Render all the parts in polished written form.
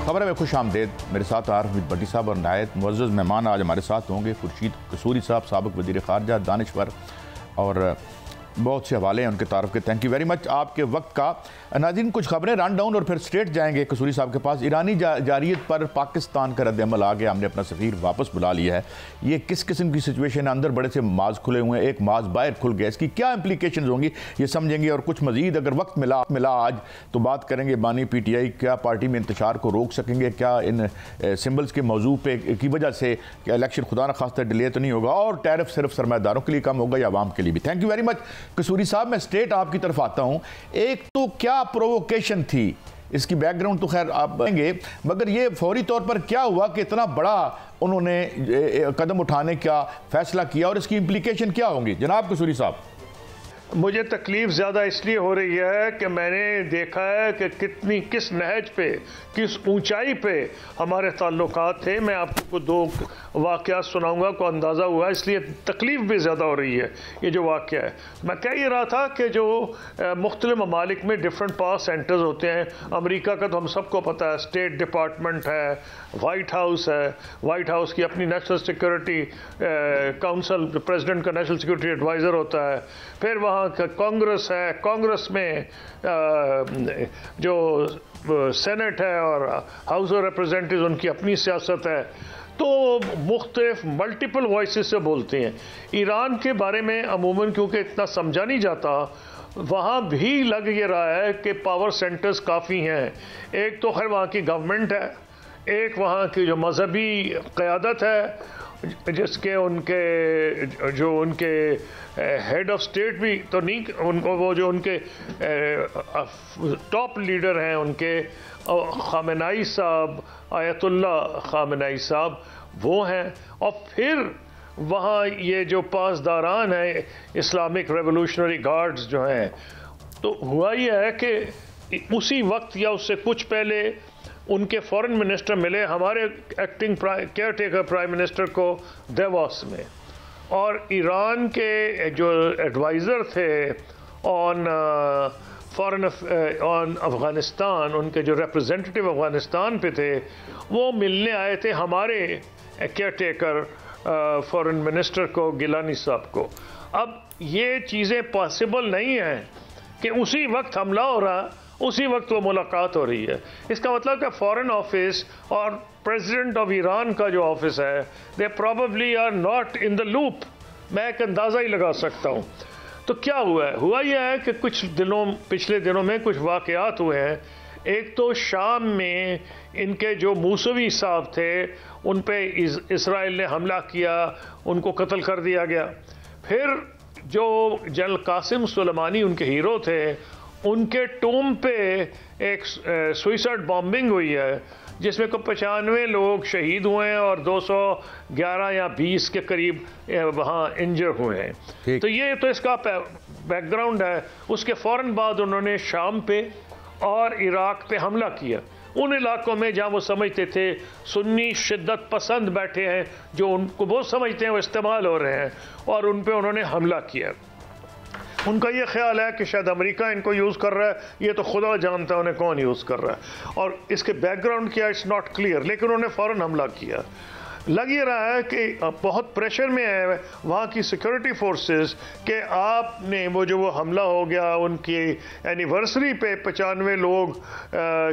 खबर में खुश आमदेद। मेरे साथ आरिफ भट्टी साहब और नायत मुअज़्ज़ज़ मेहमान आज हमारे साथ होंगे। खुर्शीद कसूरी साहब, साबिक़ वज़ीर ख़ारजा, दानिश्वर, और बहुत से हवाले हैं उनके तारफ़ के। थैंक यू वेरी मच आपके वक्त का। नाज़रीन, कुछ खबरें रन डाउन और फिर स्ट्रेट जाएंगे कसूरी साहब के पास। ईरानी जारियत पर पाकिस्तान का रद्द-ए-अमल आ गया। हमने अपना सफ़ीर वापस बुला लिया है। ये किस किस्म की सिचुएशन है? अंदर बड़े से माज खुले हुए हैं, एक माज बाहर खुल गया। इसकी क्या इम्प्लीकेशन होंगी ये समझेंगे। और कुछ मजीद अगर वक्त मिला आज तो बात करेंगे बानी PTI क्या पार्टी में इंतशार को रोक सकेंगे, क्या इन सिम्बल्स के मौजू पे की वजह से क्या इलेक्शन खुदा न खास्ता डिले तो नहीं होगा, और टैरिफ सिर्फ सरमायादारों के लिए कम होगा या आवाम के लिए भी। थैंक यू वेरी मच कसूरी साहब। मैं स्टेट आपकी तरफ आता हूं। एक तो क्या प्रोवोकेशन थी, इसकी बैकग्राउंड तो खैर आप बताएंगे, मगर ये फौरी तौर पर क्या हुआ कि इतना बड़ा उन्होंने कदम उठाने का फैसला किया और इसकी इम्प्लीकेशन क्या होंगी जनाब कसूरी साहब? मुझे तकलीफ़ ज़्यादा इसलिए हो रही है कि मैंने देखा है कि किस नहज पे, किस ऊंचाई पे हमारे ताल्लुकात थे। मैं आपको दो वाक़यात सुनाऊंगा को अंदाज़ा हुआ, इसलिए तकलीफ़ भी ज़्यादा हो रही है। ये जो वाक़या है, मैं कह ये रहा था कि जो मुख्तलिफ़ ममालिक में डिफरेंट पावर सेंटर्स होते हैं। अमेरिका का तो हम सबको पता है, स्टेट डिपार्टमेंट है, वाइट हाउस है, वाइट हाउस की अपनी नेशनल सिक्योरिटी काउंसिल, प्रेसिडेंट का नेशनल सिक्योरिटी एडवाइज़र होता है। फिर वहाँ कांग्रेस है, कांग्रेस में जो सेनेट है और हाउस ऑफ रिप्रेजेंटेटिव्स, उनकी अपनी सियासत है। तो मुख्तलिफ मल्टीपल वॉइसेस से बोलते हैं। ईरान के बारे में अमूमन क्योंकि इतना समझा नहीं जाता, वहाँ भी लग ये रहा है कि पावर सेंटर्स काफ़ी हैं। एक तो खैर वहाँ की गवर्नमेंट है, एक वहाँ की जो मजहबी क़यादत है, जिसके उनके हेड ऑफ स्टेट भी तो नहीं, उनको वो जो उनके टॉप लीडर हैं उनके ख़ामेनेई साहब, आयतुल्ला ख़ामेनेई साहब, वो हैं। और फिर वहाँ ये जो पासदारान हैं, इस्लामिक रेवोल्यूशनरी गार्ड्स जो हैं। तो हुआ ये है कि उसी वक्त या उससे कुछ पहले उनके फॉरेन मिनिस्टर मिले हमारे acting care taker prime minister को देवोस में, और ईरान के जो एडवाइज़र थे ऑन अफ़गानिस्तान, उनके जो रिप्रेजेंटेटिव अफ़गानिस्तान पे थे, वो मिलने आए थे हमारे केयर टेकर फॉरेन मिनिस्टर को, गिलानी साहब को। अब ये चीज़ें पॉसिबल नहीं हैं कि उसी वक्त हमला हो रहा, उसी वक्त वो मुलाकात हो रही है। इसका मतलब कि फॉरेन ऑफिस और प्रेसिडेंट ऑफ ईरान का जो ऑफिस है, they probably are not in the loop. मैं एक अंदाज़ा ही लगा सकता हूँ। तो क्या हुआ है? हुआ यह है कि पिछले दिनों में कुछ वाक़यात हुए हैं। एक तो शाम में इनके जो मूसवी साहब थे, उन पे इसराइल ने हमला किया, उनको कत्ल कर दिया गया। फिर जो जनरल कासिम सुलेमानी उनके हीरो थे, उनके टूम पे एक सुइसाइड बॉम्बिंग हुई है, जिसमें को 95 लोग शहीद हुए हैं और 211 या 20 के करीब वहाँ इंजर हुए हैं। तो ये तो इसका बैकग्राउंड है। उसके फ़ौरन बाद उन्होंने शाम पे और इराक पे हमला किया, उन इलाकों में जहाँ वो समझते थे सुन्नी शिद्दत पसंद बैठे हैं, जो उनको वो समझते हैं वो इस्तेमाल हो रहे हैं, और उन पे उन्होंने हमला किया। उनका ये ख्याल है कि शायद अमेरिका इनको यूज़ कर रहा है, ये तो खुदा जानता है उन्हें कौन यूज़ कर रहा है, और इसके बैकग्राउंड क्या इट्स नॉट क्लियर, लेकिन उन्होंने फ़ौरन हमला किया। लग ये रहा है कि बहुत प्रेशर में है वहाँ की सिक्योरिटी फोर्सेस कि आपने वो हमला हो गया, उनकी एनिवर्सरी पे 95 लोग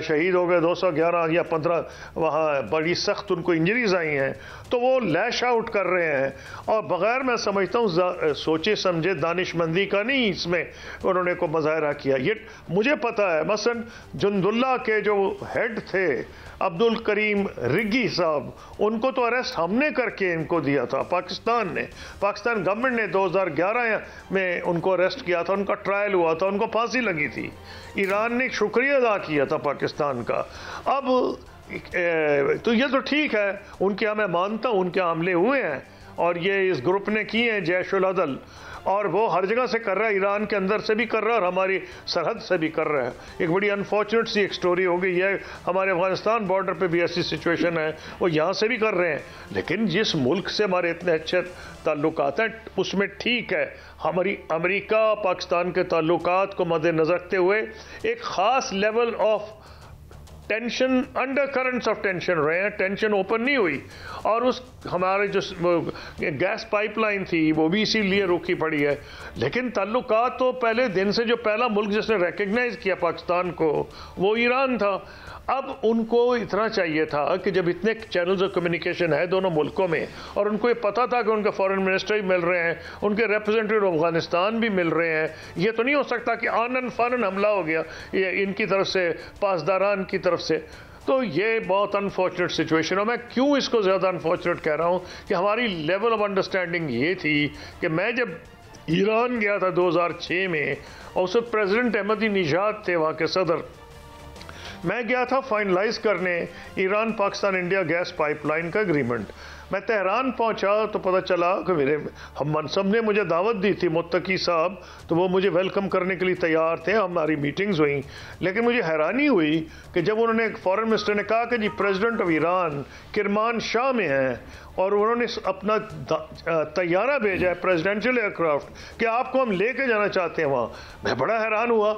शहीद हो गए, 211 या 15 वहाँ बड़ी सख्त उनको इंजरीज आई हैं। तो वो लैश आउट कर रहे हैं, और बग़ैर मैं समझता हूँ सोचे समझे दानिशमंदी का नहीं इसमें उन्होंने को मुज़ाहरा किया। ये मुझे पता है, मसलन जुंदुल्ला के जो हेड थे अब्दुल करीम रिग्गी साहब, उनको तो अरेस्ट हमने करके इनको दिया था, पाकिस्तान गवर्नमेंट ने 2011 में उनको अरेस्ट किया था, उनका ट्रायल हुआ था, उनको फांसी लगी थी। ईरान ने शुक्रिया अदा किया था पाकिस्तान का। अब तो ये तो ठीक है, उनके मैं मानता हूँ उनके हमले हुए हैं, और ये इस ग्रुप ने किए हैं, जैश उल अदल, और वो हर जगह से कर रहा है, ईरान के अंदर से भी कर रहा है और हमारी सरहद से भी कर रहा है। एक बड़ी अनफॉर्चुनेट सी एक स्टोरी हो गई है, हमारे अफगानिस्तान बॉर्डर पे भी ऐसी सिचुएशन है, वो यहाँ से भी कर रहे हैं। लेकिन जिस मुल्क से हमारे इतने अच्छे ताल्लुकात हैं, उसमें ठीक है, हमारी अमेरिका पाकिस्तान के ताल्लुकात को मद्देनज़र रखते हुए एक ख़ास level of tension, under currents of tension रहे हैं, टेंशन ओपन नहीं हुई। और उस हमारे जो गैस पाइपलाइन थी वो भी इसीलिए रुकी पड़ी है। लेकिन ताल्लुकात तो पहले दिन से, जो पहला मुल्क जिसने रिकग्नाइज किया पाकिस्तान को वो ईरान था। अब उनको इतना चाहिए था कि जब इतने चैनल्स ऑफ कम्युनिकेशन है दोनों मुल्कों में, और उनको ये पता था कि उनके फॉरेन मिनिस्टर भी मिल रहे हैं, उनके रिप्रेजेंटेटिव अफगानिस्तान भी मिल रहे हैं, ये तो नहीं हो सकता कि आनन फानन हमला हो गया ये इनकी तरफ से, पासदारान की तरफ से। तो ये बहुत अनफॉर्चुनेट सिचुएशन है। मैं क्यों इसको ज़्यादा अनफॉर्चुनेट कह रहा हूँ कि हमारी लेवल ऑफ अंडरस्टैंडिंग ये थी कि मैं जब ईरान गया था 2006 में, और उस वक्त प्रेसिडेंट अहमदी निजाद थे वहाँ के सदर, मैं गया था फाइनलाइज करने Iran Pakistan India gas pipeline का एग्रीमेंट। मैं तेहरान पहुंचा तो पता चला कि मेरे हम मनसब ने मुझे दावत दी थी, मुत्तकी साहब, तो वो मुझे वेलकम करने के लिए तैयार थे, हमारी मीटिंग्स हुई। लेकिन मुझे हैरानी हुई कि जब उन्होंने, फॉरेन मिनिस्टर ने कहा कि जी president of Iran Kirman Shah में हैं और उन्होंने अपना तैयारा भेजा है, प्रेसिडेंशियल एयरक्राफ्ट, कि आपको हम लेके जाना चाहते हैं वहाँ। मैं बड़ा हैरान हुआ।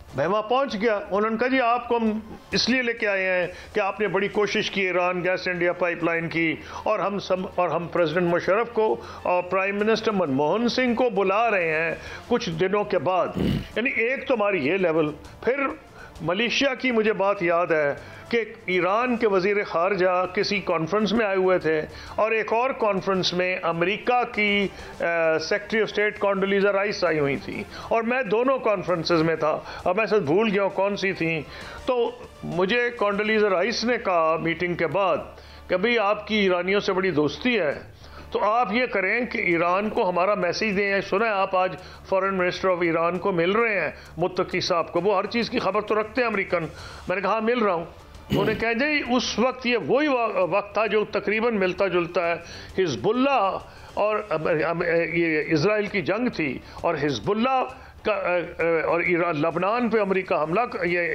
मैं वहाँ पहुँच गया, उन्होंने कहा जी आपको हम इसलिए लेके आए हैं कि आपने बड़ी कोशिश की ईरान गैस इंडिया पाइपलाइन की, और हम प्रेसिडेंट मुशर्रफ को और प्राइम मिनिस्टर मनमोहन सिंह को बुला रहे हैं कुछ दिनों के बाद। यानी एक तो हमारी ये लेवल। फिर मलेशिया की मुझे बात याद है कि ईरान के वज़ीर ख़ारजा किसी कॉन्फ्रेंस में आए हुए थे, और एक और कॉन्फ्रेंस में अमेरिका की secretary of state Condoleezza Rice आई हुई थी, और मैं दोनों कॉन्फ्रेंसेस में था। अब मैं सब भूल गया कौन सी थी। तो मुझे कॉन्डोलीज़ा राइस ने कहा मीटिंग के बाद कि भाई आपकी ईरानियों से बड़ी दोस्ती है, तो आप ये करें कि ईरान को हमारा मैसेज दें। सुना है आप आज फॉरेन मिनिस्टर ऑफ ईरान को मिल रहे हैं, मुत्तकी साहब को, वो हर चीज़ की खबर तो रखते हैं अमेरिकन। मैंने कहा मिल रहा हूँ। उन्होंने कहा जी उस वक्त ये वही वक्त था जो तकरीबन मिलता जुलता है हिजबुल्ला और ये इजराइल की जंग थी, और हिजबुल्ला का और लबनान पे अमेरिका हमला, ये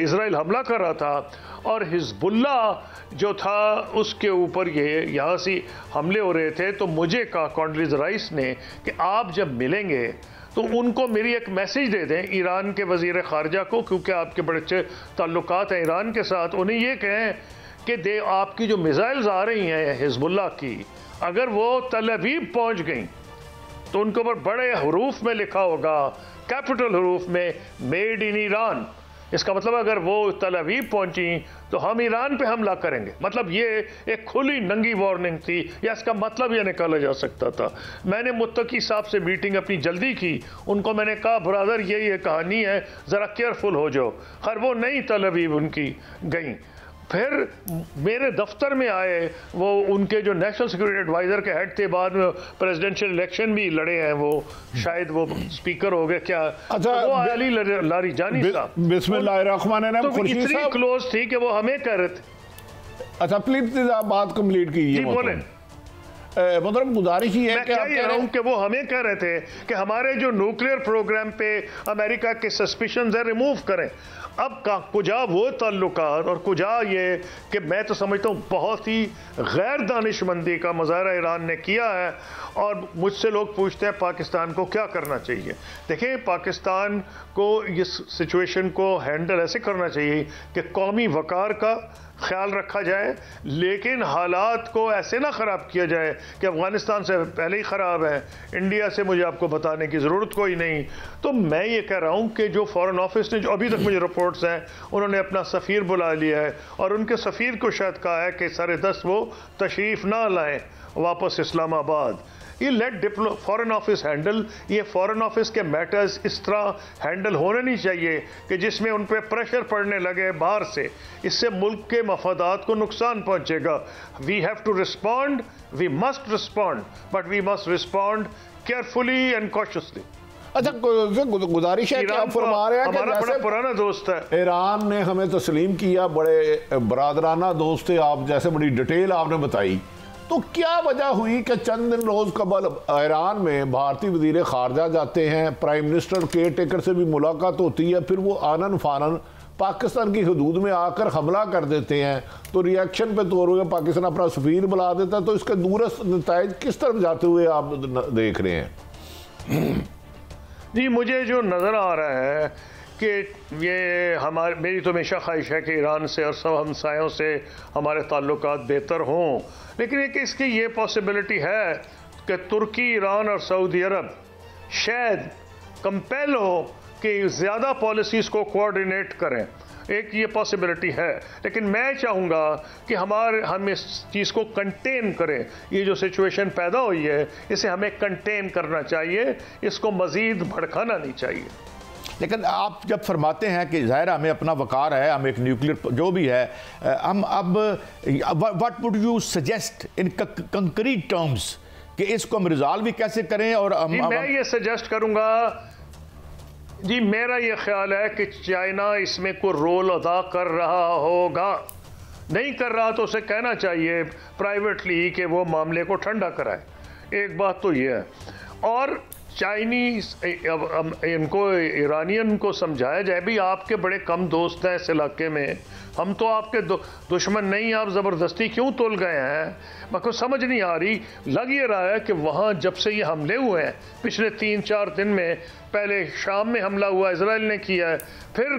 इजराइल हमला कर रहा था, और हिजबुल्ला जो था उसके ऊपर ये यहाँ से हमले हो रहे थे। तो मुझे कहा कॉन्डोलीज़ा राइस ने कि आप जब मिलेंगे तो उनको मेरी एक मैसेज दे दें ईरान के वज़ीर ख़ारजा को, क्योंकि आपके बड़े अच्छे ताल्लुकात हैं ईरान के साथ। उन्हें ये कहें कि आपकी जो मिसाइल्स आ रही हैं हिजबुल्ला की, अगर वो तल अवीव पहुँच गई तो उनके ऊपर बड़े हरूफ में लिखा होगा, कैपिटल हरूफ में, मेड इन ईरान। इसका मतलब अगर वो तल अवीव पहुंची तो हम ईरान पे हमला करेंगे। मतलब ये एक खुली नंगी वार्निंग थी, या इसका मतलब ये निकाला जा सकता था। मैंने मुत्तकी साहब से मीटिंग अपनी जल्दी की, उनको मैंने कहा ब्रदर ये कहानी है, ज़रा केयरफुल हो जाओ। खैर वो नहीं तल अवीव उनकी गई। फिर मेरे दफ्तर में आए वो, उनके जो नेशनल सिक्योरिटी एडवाइज़र के हेड थे, बाद में प्रेसिडेंशियल इलेक्शन भी लड़े हैं वो, शायद वो स्पीकर हो गए क्या। अच्छा, वो अली लारीजानी साहब, बिस्मिल्लाहिर्रहमानिर्रहीम, तो इतनी क्लोज थी कि वो हमें कह रहे थे। अच्छा प्लीज आप बात कंप्लीट कीजिए। बोले मतलब गुजारिश ही है मैं क्या कह रहा हूं कि वो हमें कह रहे थे कि हमारे जो न्यूक्लियर प्रोग्राम पे अमेरिका के सस्पिशंस है रिमूव करें। अब कुजा वो ताल्लुकात और कुजा ये कि मैं तो समझता हूँ बहुत ही गैर दानिशमंदी का मुजाहरा ईरान ने किया है। और मुझसे लोग पूछते हैं पाकिस्तान को क्या करना चाहिए। देखें, पाकिस्तान को इस सिचुएशन को हैंडल ऐसे करना चाहिए कि कौमी वकार का ख्याल रखा जाए, लेकिन हालात को ऐसे ना ख़राब किया जाए कि अफ़गानिस्तान से पहले ही ख़राब है, इंडिया से मुझे आपको बताने की ज़रूरत कोई नहीं। तो मैं ये कह रहा हूँ कि जो फ़ॉरेन ऑफिस ने, जो अभी तक मुझे रिपोर्ट्स हैं, उन्होंने अपना सफ़ीर बुला लिया है, और उनके सफ़ीर को शायद कहा है कि 10:30 वो तशरीफ़ ना लाएँ वापस इस्लामाबाद। ये लेट फॉरेन ऑफिस हैंडल, ये फॉरेन ऑफिस के मैटर्स इस तरह हैंडल होने नहीं चाहिए कि जिसमें उन पर प्रेशर पड़ने लगे बाहर से। इससे मुल्क के मफादात को नुकसान पहुंचेगा। We have to respond, we must respond, but we must respond carefully and cautiously. अच्छा, गुजारिश है कि आप फरमा रहे हैं कि हमारा बड़ा पुराना दोस्त है, ईरान ने हमें तस्लीम किया, बड़े बरादराना दोस्त थे आप, जैसे बड़ी डिटेल आपने बताई। तो क्या वजह हुई कि चंद दिन रोज कबल ईरान में भारतीय वजीर खारजा जाते हैं, प्राइम मिनिस्टर केयर टेकर से भी मुलाकात होती है, फिर वो आनन फानन पाकिस्तान की हदूद में आकर हमला कर देते हैं, तो रिएक्शन पे तौर हुए पाकिस्तान अपना सफीर बुला देता है। तो इसके दूरस्थ नताइज किस तरफ जाते हुए आप देख रहे हैं? जी, मुझे जो नज़र आ रहा है कि ये मेरी तो हमेशा ख्वाहिश है कि ईरान से और सब हमसायों से हमारे ताल्लुकात बेहतर हों, लेकिन एक इसकी ये पॉसिबिलिटी है कि तुर्की, ईरान और सऊदी अरब शायद कंपेल हो कि ज़्यादा पॉलिसीज़ को कोऑर्डिनेट करें। एक ये पॉसिबिलिटी है, लेकिन मैं चाहूँगा कि हम इस चीज़ को कंटेन करें। ये जो सिचुएशन पैदा हुई है इसे हमें कंटेन करना चाहिए, इसको मज़ीद भड़काना नहीं चाहिए। लेकिन आप जब फरमाते हैं कि ज़ाहिर हमें अपना वकार है, हम एक न्यूक्लियर जो भी है, हम अब what would you suggest in concrete terms कि इसको हम रिजॉल्व भी कैसे करें? और मैं ये सजेस्ट करूँगा जी, मेरा ये ख्याल है कि चाइना इसमें कोई रोल अदा कर रहा होगा। नहीं कर रहा तो उसे कहना चाहिए प्राइवेटली कि वो मामले को ठंडा कराए। एक बात तो ये है। और चाइनीज़ इनको, ईरानियन को समझाया जाए भी आपके बड़े कम दोस्त हैं इस इलाके में, हम तो आपके दुश्मन नहीं, आप ज़बरदस्ती क्यों तुल गए हैं? मेरे को समझ नहीं आ रही। लग ये रहा है कि वहाँ जब से ये हमले हुए हैं पिछले 3-4 दिन में, पहले शाम में हमला हुआ, इजराइल ने किया है, फिर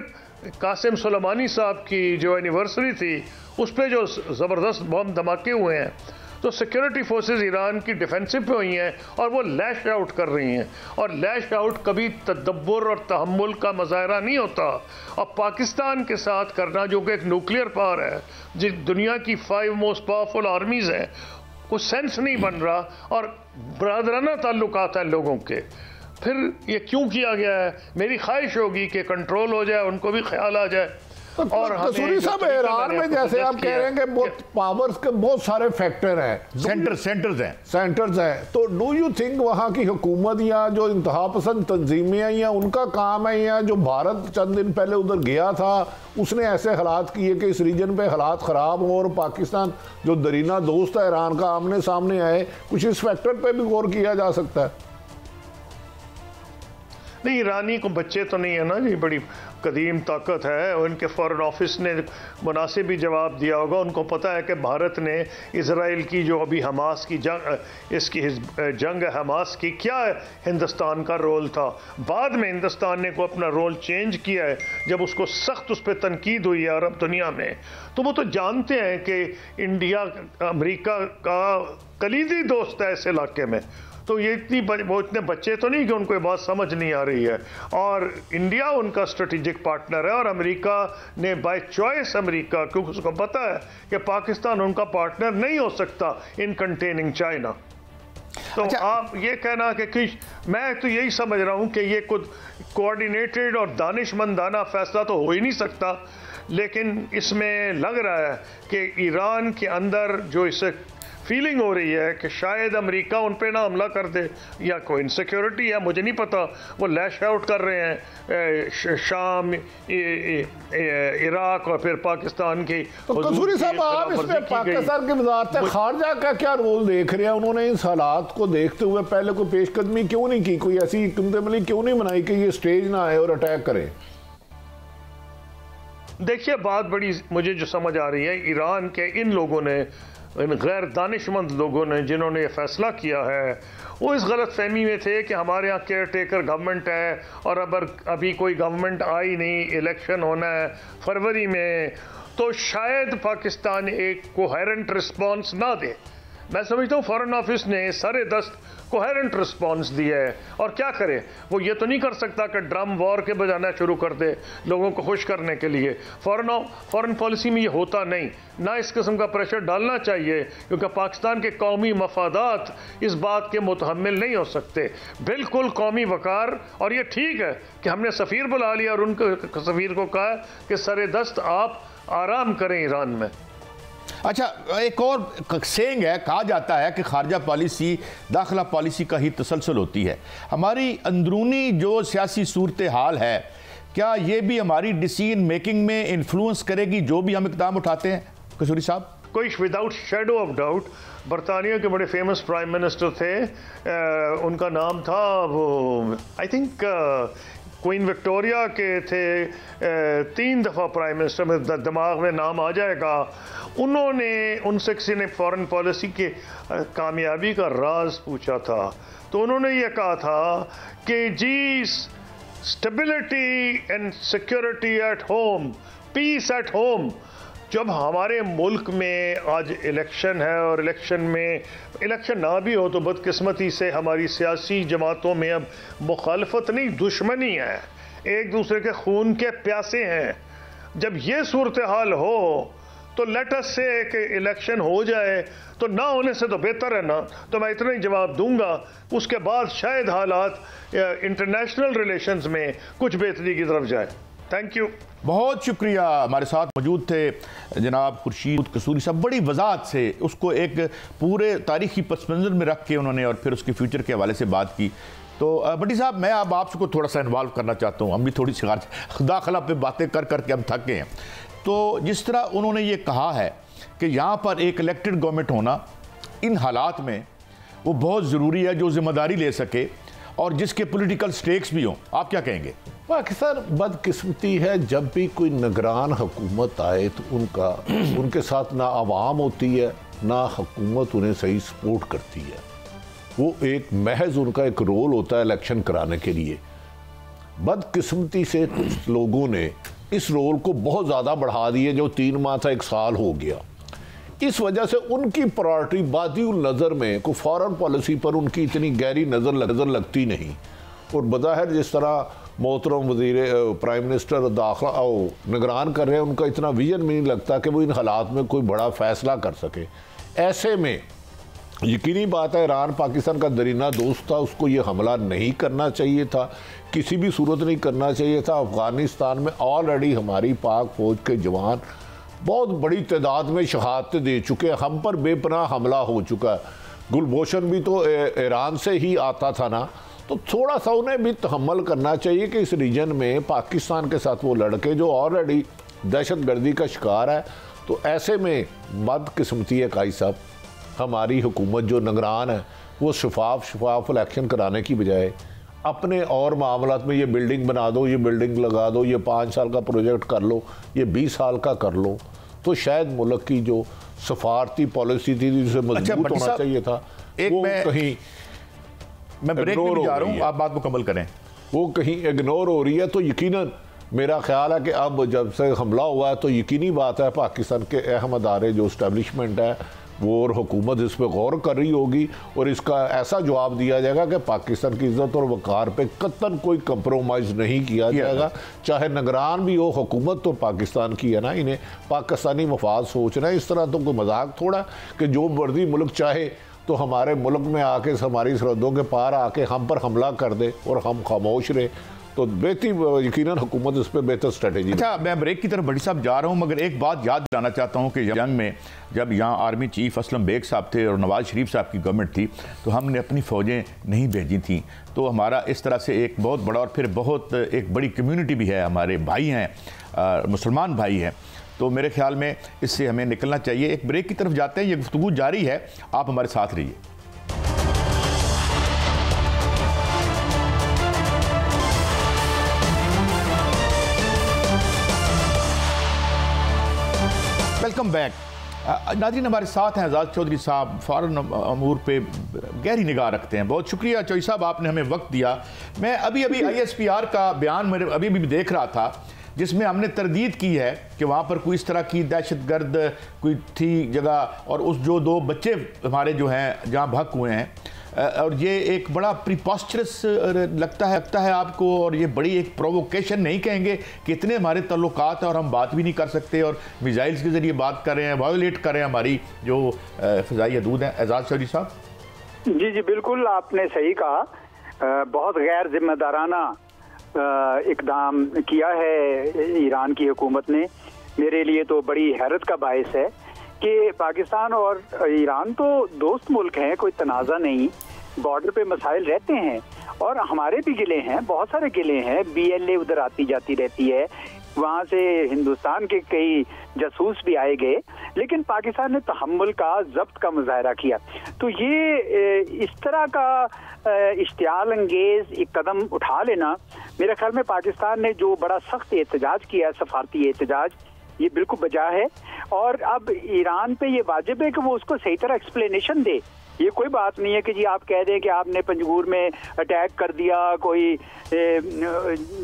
कासिम सुलेमानी साहब की जो एनिवर्सरी थी उस पर जो ज़बरदस्त बम धमाके हुए हैं, तो सिक्योरिटी फोर्सेस ईरान की डिफेंसिव पे हुई हैं और वो लैश आउट कर रही हैं। और लैश आउट कभी तदब्बुर और तहम्मुल का मुजाहरा नहीं होता। और पाकिस्तान के साथ करना, जो कि एक न्यूक्लियर पावर है, जिस दुनिया की 5 मोस्ट पावरफुल आर्मीज़ हैं, कुछ सेंस नहीं बन रहा और बरादराना ताल्लुकात हैं लोगों के। फिर ये क्यों किया गया है? मेरी ख्वाहिश होगी कि कंट्रोल हो जाए, उनको भी ख्याल आ जाए। और कसूरी साहब, ईरान में जैसे आप कह रहे हैं कि बहुत पावर्स के बहुत सारे फैक्टर हैं, सेंटर्स हैं, तो डू यू थिंक वहाँ की हुकूमत या जो इंतहा पसंद तंजीमें हैं या उनका काम है, या जो भारत चंद दिन पहले उधर गया था उसने ऐसे हालात किए कि इस रीजन पे हालात ख़राब हो और पाकिस्तान जो दरीना दोस्त है ईरान का आमने सामने आए? कुछ इस फैक्टर पर भी गौर किया जा सकता है? नहीं, ईरानी को बच्चे तो नहीं है ना जी, बड़ी कदीम ताकत है। उनके फॉरेन ऑफिस ने मुनासिब भी जवाब दिया होगा। उनको पता है कि भारत ने इजराइल की जो अभी हमास की इसकी जंग है हमास की, क्या हिंदुस्तान का रोल था। बाद में हिंदुस्तान ने को अपना रोल चेंज किया है जब उसको सख्त उस पर तनकीद हुई है अरब दुनिया में। तो वो तो जानते हैं कि इंडिया अमेरिका का कलीदी दोस्त है इस इलाके में। तो ये वो इतने बच्चे तो नहीं कि उनको ये बात समझ नहीं आ रही है। और इंडिया उनका स्ट्रेटेजिक पार्टनर है और अमेरिका ने बाय चॉइस, अमेरिका क्योंकि उसको पता है कि पाकिस्तान उनका पार्टनर नहीं हो सकता इन कंटेनिंग चाइना। तो आप ये कहना कि मैं तो यही समझ रहा हूँ कि ये खुद कोऑर्डिनेटेड और दानिशमंदाना फैसला तो हो ही नहीं सकता, लेकिन इसमें लग रहा है कि ईरान के अंदर जो इसे फीलिंग हो रही है कि शायद अमेरिका उन पे ना हमला कर दे, या कोई इनसिक्योरिटी है, मुझे नहीं पता। वो लैश आउट कर रहे हैं शाम, इराक और फिर पाकिस्तान की। तो कसूरी साहब, आप इसमें पाकिस्तान की वज़ारत ख़ारजा का क्या रोल देख रहे हैं? उन्होंने इस हालात को देखते हुए पहले कोई पेशकदमी क्यों नहीं की, कोई ऐसी हिकमत क्यों नहीं बनाई कि ये स्टेज ना आए और अटैक करें? देखिए, बात बड़ी मुझे जो समझ आ रही है, ईरान के इन लोगों ने, इन गैर दानिशमंद लोगों ने जिन्होंने ये फैसला किया है, वो इस गलत फहमी में थे कि हमारे यहाँ केयर टेकर गवर्नमेंट है और अभी कोई गवर्नमेंट आई नहीं, इलेक्शन होना है फरवरी में, तो शायद पाकिस्तान एक कोहेरेंट रिस्पॉन्स ना दे। मैं समझता हूँ फॉरेन ऑफिस ने सरे दस्त कोहेरेंट रिस्पॉन्स दिया है। और क्या करे, वो ये तो नहीं कर सकता कि ड्रम वॉर के बजाना शुरू कर दे लोगों को खुश करने के लिए। फॉरेन पॉलिसी में ये होता नहीं, ना इस किस्म का प्रेशर डालना चाहिए, क्योंकि पाकिस्तान के कौमी मफादात इस बात के मुतहम्मिल नहीं हो सकते। बिल्कुल कौमी वकार, और ये ठीक है कि हमने सफ़ीर बुला लिया और उनके सफ़ीर को कहा कि सरे दस्त आप आराम करें ईरान में। अच्छा, एक और सेंग है, कहा जाता है कि खारजा पॉलिसी दाखिला पॉलिसी का ही तसलसल होती है। हमारी अंदरूनी जो सियासी सूरत हाल है, क्या ये भी हमारी डिसीजन मेकिंग में इन्फ्लुएंस करेगी जो भी हम इक़दाम उठाते हैं? कसूरी साहब, कोई विदाउट शेडो ऑफ डाउट, बरतानिया के बड़े फेमस प्राइम मिनिस्टर थे, उनका नाम था वो, आई थिंक क्वीन विक्टोरिया के थे, 3 दफ़ा प्राइम मिनिस्टर, में दिमाग में नाम आ जाएगा। उन्होंने, उनसे किसी ने फॉरेन पॉलिसी के कामयाबी का राज पूछा था, तो उन्होंने ये कहा था कि जी stability and security at home, peace at home. जब हमारे मुल्क में आज इलेक्शन है और इलेक्शन ना भी हो तो बदकिस्मती से हमारी सियासी जमातों में अब मुखालफत नहीं दुश्मनी है, एक दूसरे के खून के प्यासे हैं। जब ये सूरत हाल हो तो लेट अस से कि इलेक्शन हो जाए, तो ना होने से तो बेहतर है ना। तो मैं इतना ही जवाब दूंगा, उसके बाद शायद हालात इंटरनेशनल रिलेशंस में कुछ बेहतरी की तरफ जाए। Thank you. बहुत शुक्रिया। हमारे साथ मौजूद थे जनाब खुर्शीद कसूरी साहब। बड़ी वजाहत से उसको एक पूरे तारीखी पस मंज़र में रख के उन्होंने और फिर उसके फ्यूचर के हवाले से बात की। तो भट्टी साहब, मैं अब आपको थोड़ा सा इन्वॉल्व करना चाहता हूँ। हम भी थोड़ी सी दाखिला पे बातें कर करके हम थक गए हैं। तो जिस तरह उन्होंने ये कहा है कि यहाँ पर एक इलेक्टेड गवर्नमेंट होना इन हालात में वो बहुत ज़रूरी है, जो जिम्मेदारी ले सके और जिसके पॉलिटिकल स्टेक्स भी हों। आप क्या कहेंगे? पाकिस्तान बदकिस्मती है, जब भी कोई निगरान हुकूमत आए तो उनके साथ ना आवाम होती है ना हुकूमत उन्हें सही सपोर्ट करती है। वो एक महज उनका एक रोल होता है इलेक्शन कराने के लिए। बदकिस्मती से कुछ लोगों ने इस रोल को बहुत ज़्यादा बढ़ा दिए, जो 3 माह था 1 साल हो गया। इस वजह से उनकी प्रायोरिटी बादिउल नज़र में कोई फॉरेन पॉलिसी पर उनकी इतनी गहरी नज़र लगती नहीं। और बज़ाहिर जिस तरह मोहतरम वज़ीर प्राइम मिनिस्टर दाखिला निगरान कर रहे हैं, उनका इतना विजन भी नहीं लगता कि वो इन हालात में कोई बड़ा फैसला कर सके। ऐसे में यकीनी बात है ईरान पाकिस्तान का दरीना दोस्त था, उसको ये हमला नहीं करना चाहिए था, किसी भी सूरत नहीं करना चाहिए था। अफ़गानिस्तान में ऑलरेडी हमारी पाक फ़ौज के जवान बहुत बड़ी तादाद में शहादतें दे चुके हैं, हम पर बेपनाह हमला हो चुका है। गुलभूषण भी तो ईरान से ही आता था ना, तो थोड़ा सा उन्हें भी तहम्मुल करना चाहिए कि इस रीजन में पाकिस्तान के साथ वो लड़के जो ऑलरेडी दहशतगर्दी का शिकार है। तो ऐसे में बदकिस्मती है काई साहब, हमारी हुकूमत जो निगरान है वो शफाफ इलेक्शन कराने की बजाय अपने और मामलात में ये बिल्डिंग बना दो, ये बिल्डिंग लगा दो, ये 5 साल का प्रोजेक्ट कर लो, ये 20 साल का कर लो, तो शायद मुल्क की जो सफारती पॉलिसी थी जिसे मजबूत होना चाहिए था, वो कहीं मैं ब्रेक में जा रहा हूँ, आप बात मुकम्मल करें, वो कहीं इग्नोर हो रही है। तो यकीनन मेरा ख्याल है कि अब जब से हमला हुआ है तो यकीनी बात है पाकिस्तान के अहम अदारे जो इस्टेब्लिशमेंट है वो और हुकूमत इस पर गौर कर रही होगी और इसका ऐसा जवाब दिया जाएगा कि पाकिस्तान की इज्जत और वकार पे कतन कोई कंप्रोमाइज़ नहीं किया जाएगा। चाहे निगरान भी हो, हुकूमत तो पाकिस्तान की है ना, इन्हें पाकिस्तानी मफाद सोचना है। इस तरह तो कोई मजाक थोड़ा कि जो मर्जी मुल्क चाहे तो हमारे मुल्क में आके हमारी सरहदों के पार आके हम पर हमला कर दे और हम खामोश रहे, तो बेहतर यकीनन हुकूमत इस पर बेहतर स्ट्रेटेजी। अच्छा, मैं ब्रेक की तरफ भट्टी साहब जा रहा हूँ, मगर एक बात याद दिलाना चाहता हूँ कि जंग में जब यहाँ आर्मी चीफ असलम बेग साहब थे और नवाज शरीफ साहब की गवर्नमेंट थी, तो हमने अपनी फ़ौजें नहीं भेजी थी। तो हमारा इस तरह से एक बहुत बड़ा और फिर बहुत एक बड़ी कम्यूनिटी भी है, हमारे भाई हैं, मुसलमान भाई हैं। तो मेरे ख्याल में इससे हमें निकलना चाहिए। एक ब्रेक की तरफ जाते हैं, ये गुफ्तगू जारी है, आप हमारे साथ रहिए। Welcome back. नाज़रीन, हमारे साथ हैं आज़ाद चौधरी साहब, फ़ॉरेन अमूर पे गहरी निगाह रखते हैं। बहुत शुक्रिया चौधरी साहब, आपने हमें वक्त दिया। मैं अभी ISPR का बयान मेरे अभी भी देख रहा था, जिसमें हमने तरदीद की है कि वहाँ पर कोई इस तरह की दहशतगर्द कोई थी जगह, और उस जो 2 बच्चे हमारे जो हैं जहाँ भग हुए हैं, और ये एक बड़ा प्रीपॉस्चरस लगता है आपको, और ये बड़ी एक प्रोवोकेशन नहीं कहेंगे कि इतने हमारे ताल्लुकात हैं और हम बात भी नहीं कर सकते और मिसाइल्स के ज़रिए बात कर रहे हैं, वायोलेट कर रहे हैं हमारी जो फ़िज़ाई हदूद हैं। एजाज चौधरी साहब। जी बिल्कुल, आपने सही कहा। बहुत गैर जिम्मेदाराना इकदाम किया है ईरान की हुकूमत ने। मेरे लिए तो बड़ी हैरत का बायस है कि पाकिस्तान और ईरान तो दोस्त मुल्क हैं, कोई तनाज़ा नहीं, बॉर्डर पे मसाइल रहते हैं और हमारे भी गिले हैं, बहुत सारे गिले हैं। BLA उधर आती जाती रहती है, वहाँ से हिंदुस्तान के कई जासूस भी आए गए, लेकिन पाकिस्तान ने तहम्मुल का, ज़ब्त का मुजाहरा किया। तो ये इस तरह का इश्तियाल अंगेज एक कदम उठा लेना, मेरे ख्याल में पाकिस्तान ने जो बड़ा सख्त एहतजाज किया, सफारती एहतजाज, ये बिल्कुल बजा है। और अब ईरान पे ये वाजिब है कि वो उसको सही तरह एक्सप्लेनेशन दे ये कोई बात नहीं है कि जी आप कह दें कि आपने पंजगूर में अटैक कर दिया, कोई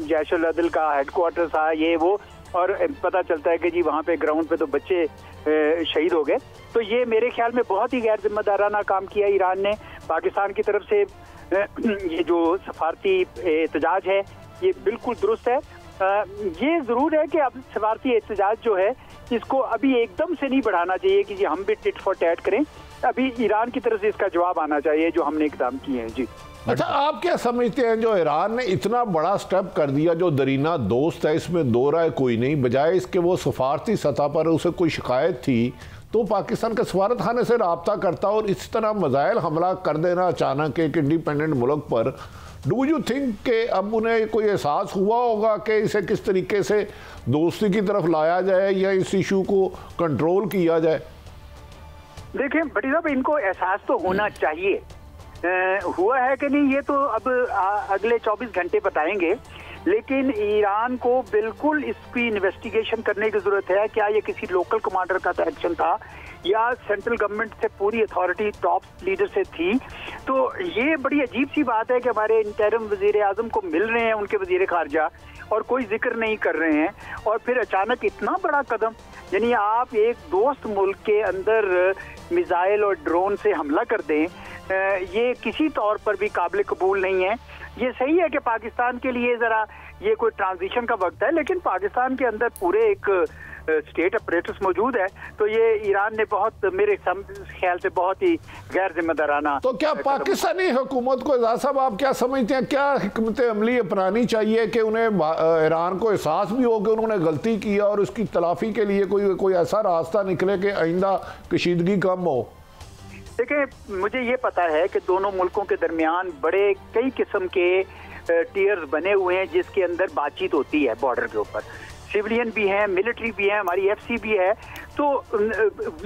जैशुल अदल का हेडक्वार्टर था ये वो, और पता चलता है कि जी वहाँ पे ग्राउंड पे तो बच्चे शहीद हो गए। तो ये मेरे ख्याल में बहुत ही गैर जिम्मेदाराना काम किया ईरान ने। पाकिस्तान की तरफ से ये जो सफारती एहतजाज है ये बिल्कुल दुरुस्त है। ये ज़रूर है कि अब सफारती एहतजाज जो है इसको अभी एकदम से नहीं बढ़ाना चाहिए कि जी हम भी टिट फॉर टैट करें। अभी ईरान की तरफ से इसका जवाब आना चाहिए जो हमने इक़दाम किए हैं। जी अच्छा, आप क्या समझते हैं जो ईरान ने इतना बड़ा स्टेप कर दिया, जो दरीना दोस्त है इसमें दो राय कोई नहीं, बजाय इसके वो सफारती सतह पर उसे कोई शिकायत थी तो पाकिस्तान के सफारत खाने से रब्ता करता और इस तरह मिसाइल हमला कर देना अचानक एक इंडिपेंडेंट मुल्क पर, डू यू थिंक कि अब उन्हें कोई एहसास हुआ होगा कि इसे किस तरीके से दोस्ती की तरफ लाया जाए या इस इशू को कंट्रोल किया जाए? देखिए भट्टी साहब, इनको एहसास तो होना चाहिए। हुआ है कि नहीं ये तो अब अगले 24 घंटे बताएंगे, लेकिन ईरान को बिल्कुल इसकी इन्वेस्टिगेशन करने की जरूरत है। क्या ये किसी लोकल कमांडर का एक्शन था या सेंट्रल गवर्नमेंट से पूरी अथॉरिटी टॉप लीडर से थी? तो ये बड़ी अजीब सी बात है कि हमारे इंटरिम वजीर आजम को मिल रहे हैं उनके वजीर खारजा और कोई जिक्र नहीं कर रहे हैं, और फिर अचानक इतना बड़ा कदम, यानी आप एक दोस्त मुल्क के अंदर मिसाइल और ड्रोन से हमला कर दें, ये किसी तौर पर भी काबिल कबूल नहीं है। ये सही है कि पाकिस्तान के लिए ज़रा ये कोई ट्रांजिशन का वक्त है, लेकिन पाकिस्तान के अंदर पूरे एक स्टेट अपरेटस मौजूद है। तो ये ईरान ने बहुत, मेरे ख्याल से बहुत ही गैर जिम्मेदाराना। तो क्या पाकिस्तानी हुकूमत को, एजाज साहब आप क्या समझते हैं, क्या हिकमत अमली अपनानी चाहिए कि उन्हें ईरान को एहसास भी हो कि उन्होंने गलती की और उसकी तलाफी के लिए कोई ऐसा रास्ता निकले कि आइंदा कशीदगी कम हो? देखिए, मुझे ये पता है कि दोनों मुल्कों के दरमियान बड़े कई किस्म के टीयर्स बने हुए हैं जिसके अंदर बातचीत होती है बॉर्डर के ऊपर। सिविलियन भी हैं, मिलिट्री भी है, हमारी एफसी भी है। तो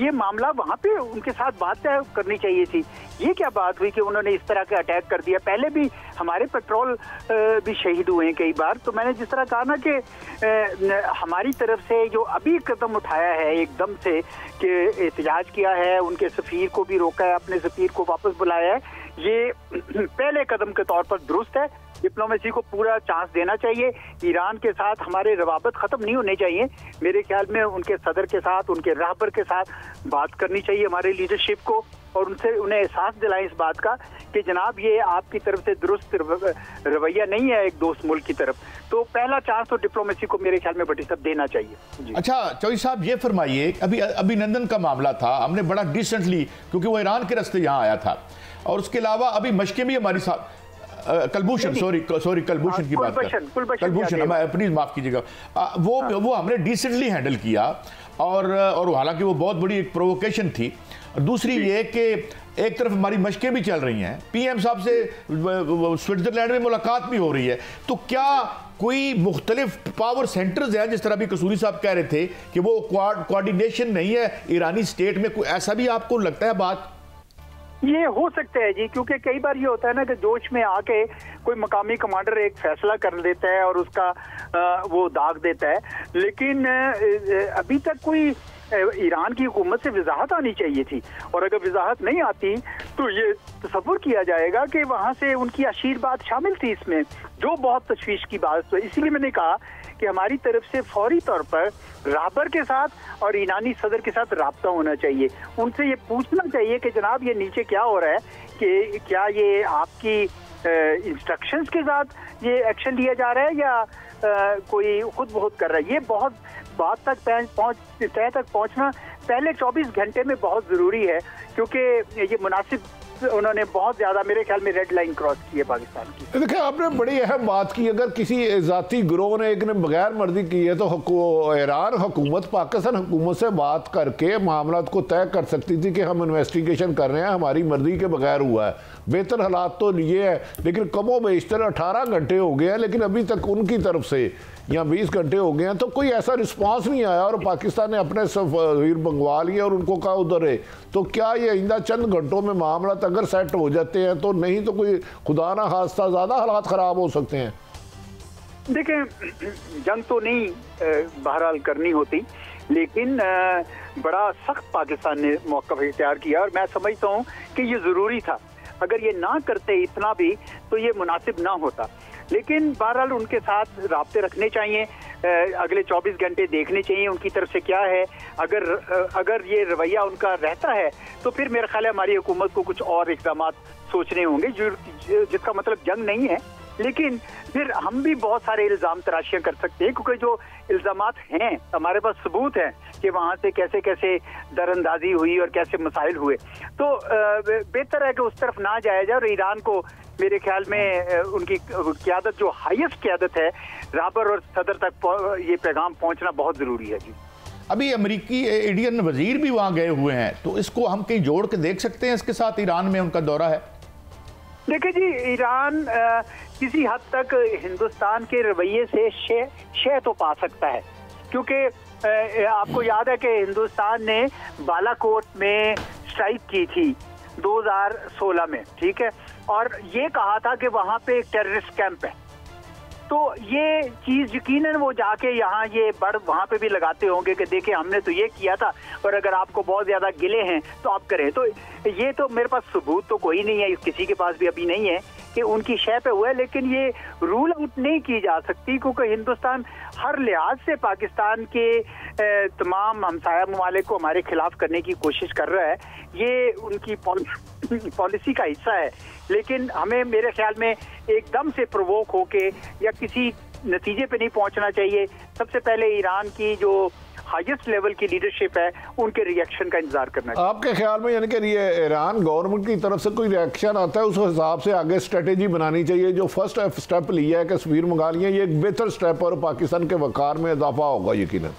ये मामला वहाँ पे उनके साथ बात करनी चाहिए थी। ये क्या बात हुई कि उन्होंने इस तरह का अटैक कर दिया? पहले भी हमारे पेट्रोल भी शहीद हुए हैं कई बार। तो मैंने जिस तरह कहा ना कि हमारी तरफ से जो अभी कदम उठाया है एकदम से कि एहतजाज किया है, उनके सफ़ीर को भी रोका है, अपने सफ़ीर को वापस बुलाया है, ये पहले कदम के तौर पर दुरुस्त है। डिप्लोमेसी को पूरा चांस देना चाहिए। ईरान के साथ हमारे रवाबत ख़त्म नहीं होने चाहिए। मेरे ख्याल में उनके सदर के साथ, उनके रहबर के साथ बात करनी चाहिए हमारे लीडरशिप को, और उनसे उन्हें एहसास दिलाएं इस बात का कि जनाब ये आपकी तरफ से दुरुस्त रवैया नहीं है एक दोस्त मुल्क की तरफ। तो पहला चांस तो डिप्लोमेसी को मेरे ख्याल में भट्टी साहब देना चाहिए। अच्छा चौधरी साहब, ये फरमाइए, अभी अभिनंदन का मामला था, हमने बड़ा डिसेंटली, क्योंकि वो ईरान के रास्ते यहाँ आया था, और उसके अलावा अभी मशकें भी हमारी साथ कलभूषण, सॉरी कलभूषण की बात कर, कलभूषण, प्लीज माफ कीजिएगा, वो हमने डिसेंटली हैंडल किया, और हालांकि वो बहुत बड़ी एक प्रोवोकेशन थी। दूसरी ये कि एक तरफ हमारी मशकें भी चल रही हैं, पीएम साहब से स्विट्जरलैंड में मुलाकात भी हो रही है, तो क्या कोई मुख्तलिफ पावर सेंटर्स हैं, जिस तरह भी कसूरी साहब कह रहे थे कि वो कोऑर्डिनेशन नहीं है ईरानी स्टेट में, कोई ऐसा भी आपको लगता है बात? ये हो सकता है जी, क्योंकि कई बार ये होता है ना कि जोश में आके कोई मकामी कमांडर एक फैसला कर देता है और उसका वो दाग देता है, लेकिन अभी तक कोई ईरान की हुकूमत से वजाहत आनी चाहिए थी, और अगर वजाहत नहीं आती तो ये तसव्वुर किया जाएगा कि वहाँ से उनकी आशीर्वाद शामिल थी इसमें, जो बहुत तशवीश की बात। तो इसलिए मैंने कहा कि हमारी तरफ से फौरी तौर पर रहबर के साथ और ईरानी सदर के साथ राब्ता होना चाहिए। उनसे ये पूछना चाहिए कि जनाब ये नीचे क्या हो रहा है, कि क्या ये आपकी इंस्ट्रक्शंस के साथ ये एक्शन लिया जा रहा है या कोई खुद बहुत कर रहा है। ये बहुत बात तक तय तक पहुंचना पहले 24 घंटे में बहुत ज़रूरी है, क्योंकि ये मुनासिब, उन्होंने बहुत ज़्यादा मेरे ख्याल में रेड लाइन क्रॉस की है पाकिस्तान की। देखिए, आपने बड़ी अहम बात की, अगर किसी ज़ाती गिरोह ने एक ने बगैर मर्जी की है तो ईरान हुकूमत पाकिस्तान हुकूमत से बात करके मामला को तय कर सकती थी कि हम इन्वेस्टिगेशन कर रहे हैं, हमारी मर्जी के बगैर हुआ है। बेहतर हालात तो ये है, लेकिन कमो बेशतर 18 घंटे हो गए हैं, लेकिन अभी तक उनकी तरफ से या 20 घंटे हो गए हैं, तो कोई ऐसा रिस्पांस नहीं आया, और पाकिस्तान ने अपने सफीर मंगवा लिए और उनको कहा उधर है। तो क्या ये आइंदा चंद घंटों में मामला अगर सेट हो जाते हैं तो नहीं तो कोई खुदा ना खास्ता ज़्यादा हालात ख़राब हो सकते हैं? देखिए, जंग तो नहीं बहरहाल करनी होती, लेकिन बड़ा सख्त पाकिस्तान ने मौक़िफ़ इख्तियार किया और मैं समझता हूँ कि ये ज़रूरी था। अगर ये ना करते इतना भी तो ये मुनासिब ना होता। लेकिन बहरहाल उनके साथ राब्ते रखने चाहिए, अगले 24 घंटे देखने चाहिए उनकी तरफ से क्या है। अगर ये रवैया उनका रहता है तो फिर मेरा ख्याल है हमारी हुकूमत को कुछ और इक़दाम सोचने होंगे, जिसका मतलब जंग नहीं है। लेकिन फिर हम भी बहुत सारे इल्ज़ाम तराशियाँ कर सकते हैं, क्योंकि जो इल्ज़ामात हैं हमारे पास सबूत हैं कि वहाँ से कैसे कैसे दरअंदाजी हुई और कैसे मसाइल हुए। तो बेहतर है कि उस तरफ ना जाया जाए। और ईरान को मेरे ख्याल में उनकी क़यादत, जो हाईएस्ट क़यादत है, राबर और सदर तक ये पैगाम पहुँचना बहुत ज़रूरी है जी। अभी अमेरिकी इंडियन वजीर भी वहाँ गए हुए हैं, तो इसको हम कहीं जोड़ के देख सकते हैं इसके साथ? ईरान में उनका दौरा है। देखिए जी, ईरान किसी हद तक हिंदुस्तान के रवैये से शय तो पा सकता है, क्योंकि आपको याद है कि हिंदुस्तान ने बालाकोट में स्ट्राइक की थी 2016 में, ठीक है, और ये कहा था कि वहाँ पे एक टेररिस्ट कैंप है। तो ये चीज़ यकीनन वो जाके यहाँ ये बड़ वहाँ पे भी लगाते होंगे कि देखें हमने तो ये किया था, और अगर आपको बहुत ज़्यादा गिले हैं तो आप करें। तो ये तो मेरे पास सबूत तो कोई नहीं है, किसी के पास भी अभी नहीं है कि उनकी शय पे हुआ है, लेकिन ये रूल आउट नहीं की जा सकती, क्योंकि हिंदुस्तान हर लिहाज से पाकिस्तान के तमाम हमसाया ममालिक को हमारे खिलाफ करने की कोशिश कर रहा है। ये उनकी पॉलिसी का हिस्सा है। लेकिन हमें मेरे ख्याल में एकदम से प्रोवोक होके या किसी नतीजे पे नहीं पहुंचना चाहिए। सबसे पहले ईरान की जो हाईएस्ट लेवल की लीडरशिप है उनके रिएक्शन का इंतजार करना चाहिए। आपके ख्याल में यानी कि ये ईरान गवर्नमेंट की तरफ से कोई रिएक्शन आता है, उस हिसाब से आगे स्ट्रेटेजी बनानी चाहिए? जो फर्स्ट स्टेप लिया है कि तस्वीर मंगा लिया, ये एक बेहतर स्टेप और पाकिस्तान के वकार में इजाफा होगा यकीनन।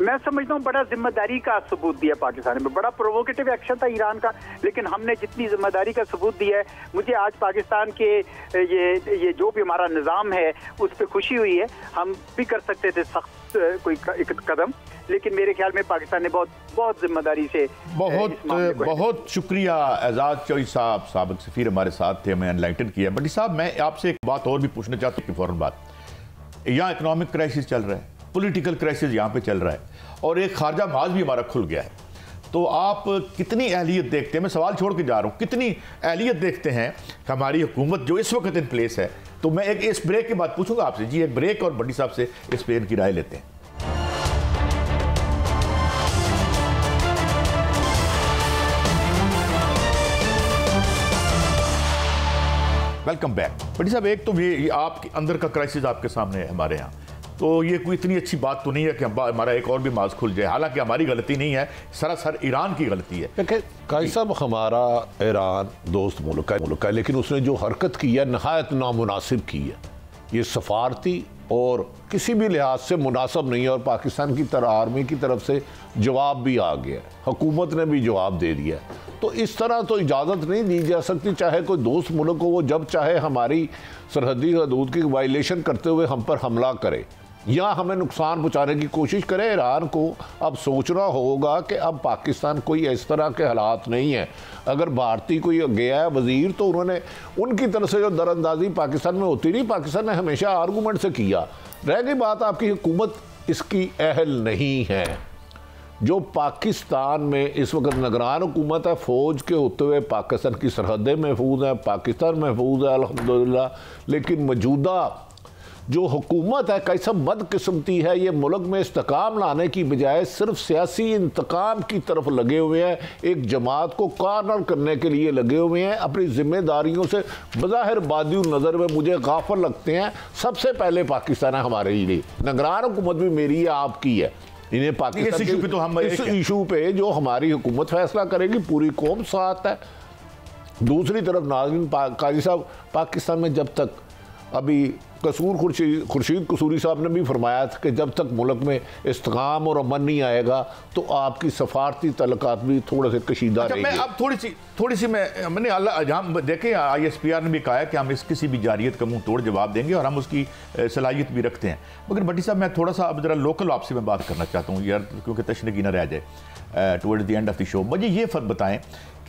मैं समझता हूँ बड़ा जिम्मेदारी का सबूत दिया पाकिस्तान में। बड़ा प्रोवोकेटिव एक्शन था ईरान का, लेकिन हमने जितनी जिम्मेदारी का सबूत दिया है, मुझे आज पाकिस्तान के ये जो भी हमारा निज़ाम है उस पर खुशी हुई है। हम भी कर सकते थे सख्त कोई कदम, लेकिन मेरे ख्याल में पाकिस्तान ने बहुत जिम्मेदारी से बहुत शुक्रिया एजाज चौधरी साहब, साबिक सफीर हमारे साथ थे, हमें एनलाइटन किया। बटी साहब, मैं आपसे एक बात और भी पूछना चाहता हूँ, फौरन बात, यहाँ इकोनॉमिक क्राइसिस चल रहा है, पॉलिटिकल क्राइसिस यहाँ पे चल रहा है, और एक खारजा महाज भी हमारा खुल गया है। तो आप कितनी अहलियत देखते हैं, मैं सवाल छोड़ के जा रहा हूँ, कितनी अहलियत देखते हैं हमारी हुकूमत जो इस वक्त इन प्लेस है? तो मैं एक इस ब्रेक के बाद पूछूंगा आपसे जी, एक ब्रेक, और बड़ी साहब से इस पे इनकी राय लेते हैं। Welcome back. बड़ी साहब, एक तो ये आपके अंदर का क्राइसिस आपके सामने है हमारे यहाँ, तो ये कोई इतनी अच्छी बात तो नहीं है कि हमारा एक और भी माज खुल जाए, हालांकि हमारी गलती नहीं है, सरासर ईरान की गलती है। काजी साहब, हमारा ईरान दोस्त मुल्क है, लेकिन उसने जो हरकत की है नहायत नामुनासिब की है। ये सफारती और किसी भी लिहाज से मुनासिब नहीं है, और पाकिस्तान की आर्मी की तरफ से जवाब भी आ गया, हुकूमत ने भी जवाब दे दिया। तो इस तरह तो इजाज़त नहीं दी जा सकती, चाहे कोई दोस्त मुल्क हो, वो जब चाहे हमारी सरहदी हदूद की वायलेशन करते हुए हम पर हमला करे या हमें नुकसान पहुंचाने की कोशिश करे। ईरान को अब सोचना होगा कि अब पाकिस्तान कोई इस तरह के हालात नहीं है। अगर भारतीय कोई गया है वजीर, तो उन्होंने उनकी तरफ से जो दरअंदाजी पाकिस्तान में होती नहीं, पाकिस्तान ने हमेशा आर्गूमेंट से किया। रह गई बात, आपकी हुकूमत इसकी अहल नहीं है। जो पाकिस्तान में इस वक्त निगरान हुकूमत है, फ़ौज के होते हुए पाकिस्तान की सरहदें महफूज हैं, पाकिस्तान महफूज है अल्हम्दुलिल्लाह, लेकिन मौजूदा जो हुकूमत है कैसा बदकिस्मती है, ये मुल्क में इस्तेकाम लाने की बजाय सिर्फ सियासी इंतकाम की तरफ लगे हुए हैं, एक जमात को कॉर्नर करने के लिए लगे हुए हैं, अपनी जिम्मेदारियों से बज़ाहिर बादियों नज़र में मुझे गाफिल लगते हैं। सबसे पहले पाकिस्तान है हमारे लिए, निगरान हुकूमत भी मेरी है, आपकी है। इन्हें पाकिस्तान इस इशू पे जो हमारी हुकूमत फैसला करेगी, पूरी कौम साथ है। दूसरी तरफ नाज़रीन, काजी साहब, पाकिस्तान में जब तक अभी खुर्शीद कसूरी साहब ने भी फरमाया था कि जब तक मुल्क में इस्तेकाम और अमन नहीं आएगा तो आपकी सफारती तल्लुकात भी थोड़े से कशीदा रहेंगे। मैं अब थोड़ी सी मैंने हम देखें, ISPR ने भी कहा है कि हम इस किसी भी जारियत का मुंह तोड़ जवाब देंगे और हम उसकी सलाहियत भी रखते हैं। मगर भट्टी साहब, मैं थोड़ा सा अब जरा लोकल आपसे मैं बात करना चाहता हूँ यार, क्योंकि तशनगी न रह जाए towards the end of the show. मुझे ये फ़र्क बताएं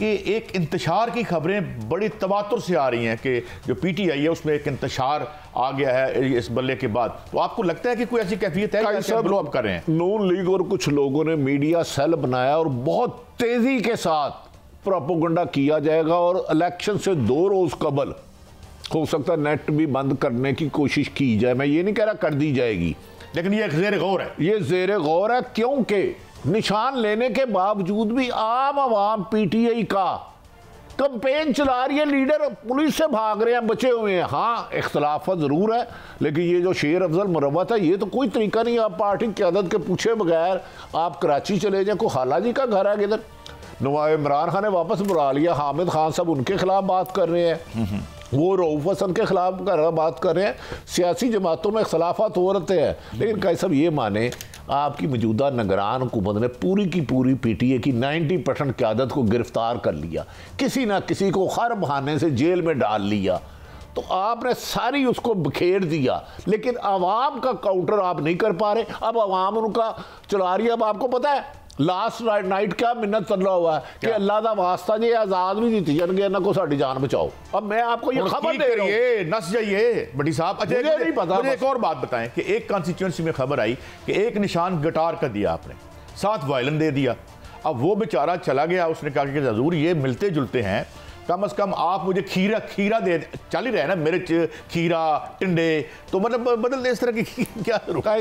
कि एक इंतशार की खबरें बड़ी तवातुर से आ रही हैं कि जो PTI है उसमें एक इंतशार आ गया है इस बल्ले के बाद। तो आपको लगता है कि कोई ऐसी कैफियत है कि ब्लो अप कर रहे हैं? नून लीग और कुछ लोगों ने मीडिया सेल बनाया और बहुत तेजी के साथ प्रोपेगेंडा किया जाएगा और इलेक्शन से 2 रोज कबल हो सकता है नेट भी बंद करने की कोशिश की जाए। मैं ये नहीं कह रहा कर दी जाएगी, लेकिन ये ज़ेर गौर है, ये ज़ेर गौर है, क्योंकि निशान लेने के बावजूद भी आम आवाम PTI का कैंपेन चला रही है, लीडर पुलिस से भाग रहे हैं, बचे हुए हैं। हाँ, इख्तलाफा जरूर है, लेकिन ये जो शेर अफजल मुरव्वत है, ये तो कोई तरीका नहीं। आप पार्टी क़यादत के पूछे बगैर आप कराची चले जाए, को खाला जी का घर है किधर। नवाब इमरान खान ने वापस बुला लिया, हामिद खान साहब उनके खिलाफ बात कर रहे हैं, वो रऊफ हसन के खिलाफ बात कर रहे हैं। सियासी जमातों में इख्तलाफात हो रहे हैं, लेकिन कई सब ये माने आपकी मौजूदा निगरान हुकूमत ने पूरी की पूरी PTI की 90% क़यादत को गिरफ्तार कर लिया, किसी ना किसी को हर बहाने से जेल में डाल लिया, तो आपने सारी उसको बखेर दिया, लेकिन आवाम का काउंटर आप नहीं कर पा रहे। अब आवाम उनका चला रही है। अब आपको पता है लास्ट नाइट क्या मिन्नत चल रहा हुआ है कि अल्लाह का वास्ता जी आजाद भी दी जाएंगे, ना को साड़ी जान बचाओ। अब मैं आपको ये खबर दे रहा हूं, नस जाइए बड़ी साहब। अच्छा, मुझे नहीं पता। मुझे एक और बात बताएं कि एक कॉन्स्टिट्यूंसी में खबर आई कि एक निशान गटार का दिया आपने, 7 वायलन दे दिया। अब वो बेचारा चला गया, उसने कहा कि हजूर ये मिलते जुलते हैं, कम से कम आप मुझे खीरा दे। चल ही रहे ना मिर्च, खीरा, टिंडे, तो मतलब बदल इस तरह की क्या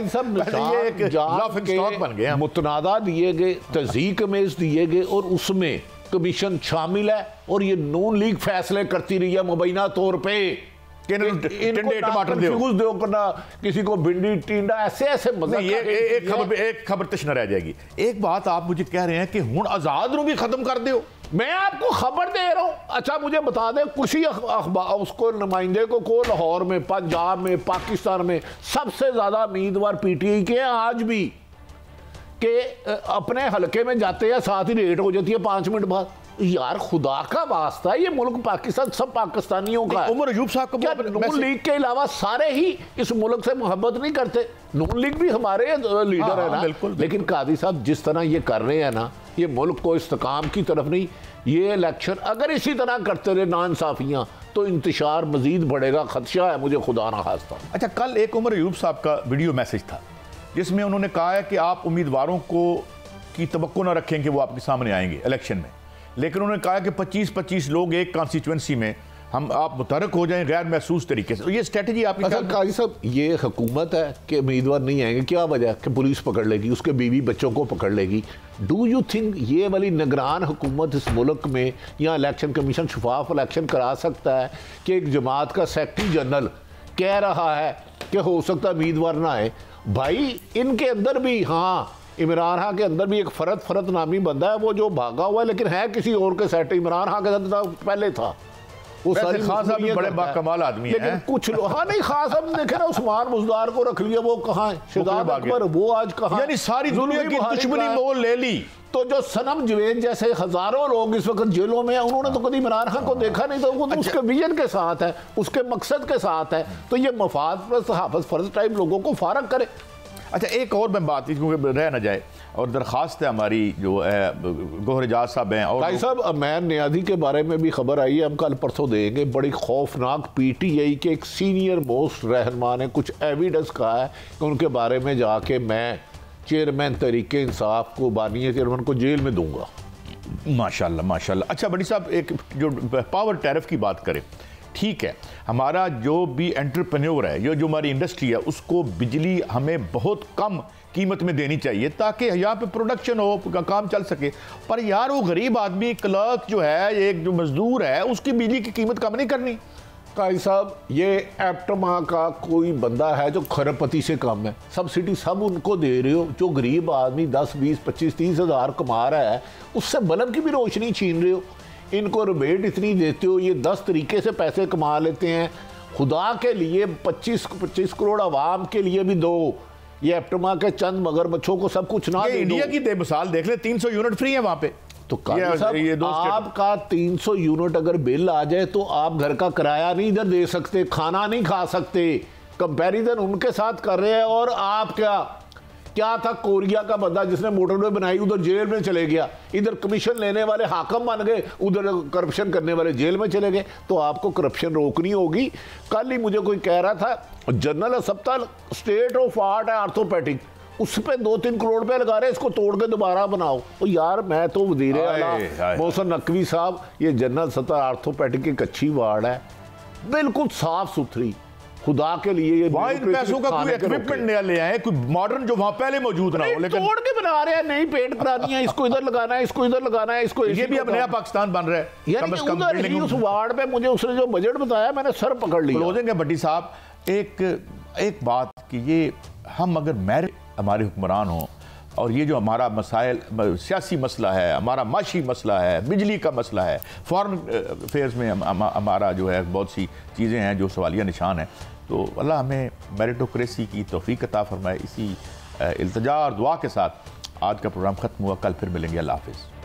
सब ये एक लाफिंग स्टॉक बन गया। मुतनादा दिए गए, तज़ीक में दिए गए और उसमें कमीशन शामिल है, और ये नून लीग फैसले करती रही है मुबैना तौर पर टिंडे टमाटर दो करना, किसी को भिंडी टिंडा, ऐसे एक खबर तशना रह जाएगी। एक बात आप मुझे कह रहे हैं कि हुण आजाद नूं भी खत्म कर दो। मैं आपको खबर दे रहा हूं। अच्छा, मुझे बता दें किसी अखबार उसको नुमाइंदे को लाहौर में, पंजाब में, पाकिस्तान में सबसे ज्यादा उम्मीदवार PTI के हैं आज भी, कि अपने हलके में जाते हैं साथ ही रेट हो जाती है 5 मिनट बाद। यार खुदा का वास्ता, ये मुल्क पाकिस्तान सब पाकिस्तानियों का है। उमर अयूब साहब को नून लीग के अलावा सारे ही इस मुल्क से मोहब्बत नहीं करते। नून लीग भी हमारे लीडर है ना, बिल्कुल। लेकिन कादी साहब जिस तरह ये कर रहे हैं ना, ये मुल्क को इस्तेकाम की तरफ नहीं। ये इलेक्शन अगर इसी तरह करते रहे नाइंसाफियां, तो इंतशार मजीद बढ़ेगा, खदशा है मुझे खुदा ना खास्ता। अच्छा, कल एक उमर अयूब साहब का वीडियो मैसेज था जिसमें उन्होंने कहा है कि आप उम्मीदवारों को की तवक्को ना रखें कि वो आपके सामने आएंगे इलेक्शन में, लेकिन उन्होंने कहा कि 25-25 लोग एक कॉन्स्टिट्यूंसी में हम आप मुतहरक हो जाएं गैर महसूस तरीके से। ये स्ट्रेटजी आपकी? काजी साहब, ये हुकूमत है कि उम्मीदवार नहीं आएंगे, क्या वजह कि पुलिस पकड़ लेगी, उसके बीवी बच्चों को पकड़ लेगी। डू यू थिंक ये वाली निगरान हुकूमत इस मुल्क में या इलेक्शन कमीशन शफाफ इलेक्शन करा सकता है कि एक जमात का सेक्रेटरी जनरल कह रहा है कि हो सकता उम्मीदवार ना आए? भाई इनके अंदर भी, हाँ इमरान खान के अंदर भी एक फरत नामी बंदा है, वो जो भागा हुआ है, लेकिन है किसी और के सेट। इमरान खान के साथ पहले था वो सारी। खान साहब भी बड़े बाकमाल आदमी हैं, लेकिन कुछ लोग, हाँ नहीं, खान साहब देखे ना, उस्मान मुजदार को रख लिया, वो कहाँ है? शहजाद अकबर, वो आज कहाँ? यानी सारी दुनिया की दुश्मनी मोल ले ली। तो जो सनम जवेद जैसे हजारों लोग इस वक्त जेलों में हैं, उन्होंने तो कभी इमरान खान को देखा नहीं, तो वो तो उसके विजन के साथ है, उसके मकसद के साथ है। तो ये मफाद पर हाफिज फर्ज टाइप लोगों को फारग करे। अच्छा, एक और मैं बात क्योंकि रह ना जाए, और दरख्वास्त है हमारी जो है गोहर एजाज साहब हैं, और भाई साहब अमैन नियाजी के बारे में भी खबर आई है, हम कल परसों देंगे। बड़ी खौफनाक PTI के एक सीनियर मोस्ट रहनुमा ने कुछ एविडेंस कहा है कि उनके बारे में जाके मैं चेयरमैन तहरीके इंसाफ को, बानी चेयरमैन को जेल में दूंगा। माशाल्लाह माशाल्लाह। अच्छा बड़ी साहब, एक जो पावर टैरिफ की बात करें, ठीक है, हमारा जो भी एंटरप्रेन्योर है, ये जो हमारी इंडस्ट्री है, उसको बिजली हमें बहुत कम कीमत में देनी चाहिए ताकि यहाँ पे प्रोडक्शन हो, काम चल सके। पर यार वो गरीब आदमी, क्लर्क जो है, एक जो मजदूर है, उसकी बिजली की कीमत कम नहीं करनी। काजी साहब, ये एप्टमा का कोई बंदा है जो खरबपति से कम है, सब्सिडी सब उनको दे रहे हो। जो गरीब आदमी 10, 20, 25, 30 हज़ार कमा रहा है, उससे बल्ब की भी रोशनी छीन रहे हो। इनको रिबेट इतनी देते हो, ये 10 तरीके से पैसे कमा लेते हैं। खुदा के लिए 25 करोड़ आवाम के लिए भी दो। ये एप्टमा के चंद मगरमच्छों को सब कुछ ना दे। इंडिया की मिसाल देख ले, 300 यूनिट फ्री है वहां पे। तो आपका 300 यूनिट अगर बिल आ जाए तो आप घर का किराया नहीं इधर दे सकते, खाना नहीं खा सकते। कंपैरिजन उनके साथ कर रहे हैं, और आप क्या क्या था, कोरिया का बंदा जिसने मोटरवे बनाई उधर जेल में चले गया, इधर कमीशन लेने वाले हाकम बन गए, उधर करप्शन करने वाले जेल में चले गए। तो आपको करप्शन रोकनी होगी। कल ही मुझे कोई कह रहा था जनरल अस्पताल स्टेट ऑफ आर्ट है आर्थोपैडिक, उस पर 2-3 करोड़ रुपए लगा रहे हैं, इसको तोड़ के दोबारा बनाओ। तो यार मैं तो वजीर आला मोहसिन नकवी साहब, ये जनरल अस्पताल आर्थोपैडिक की कच्ची वार्ड है, बिल्कुल साफ सुथरी, खुदा के लिए ये पैसों का कोई इक्विपमेंट नया ले आए, कोई मॉडर्न जो वहां पहले मौजूद ना हो, लेकिन तोड़ के बना रहे हैं, नहीं पेंट करानी है, इसको इधर लगाना है, इसको इधर लगाना है, इसको ये भी अब नया पाकिस्तान बन रहा है। यानी उधर ही उस वार्ड में मुझे उसने जो बजट बताया मैंने सर पकड़ लिया। क्लोजिंग है भट्टी साहब, एक बात कि ये हम अगर मैरिट हमारे हुक्मरान हों और ये जो हमारा मसाइल सियासी मसला है, हमारा माशी मसला है, बिजली का मसला है, फॉरेन अफेयर्स में हमारा जो है बहुत सी चीज़ें हैं जो सवालिया निशान है, तो अल्लाह हमें मेरिटोक्रेसी की तौफीक अता फरमाए। इसी इल्तिजा और दुआ के साथ आज का प्रोग्राम ख़त्म हुआ। कल फिर मिलेंगे। अल्लाह हाफ़िज़।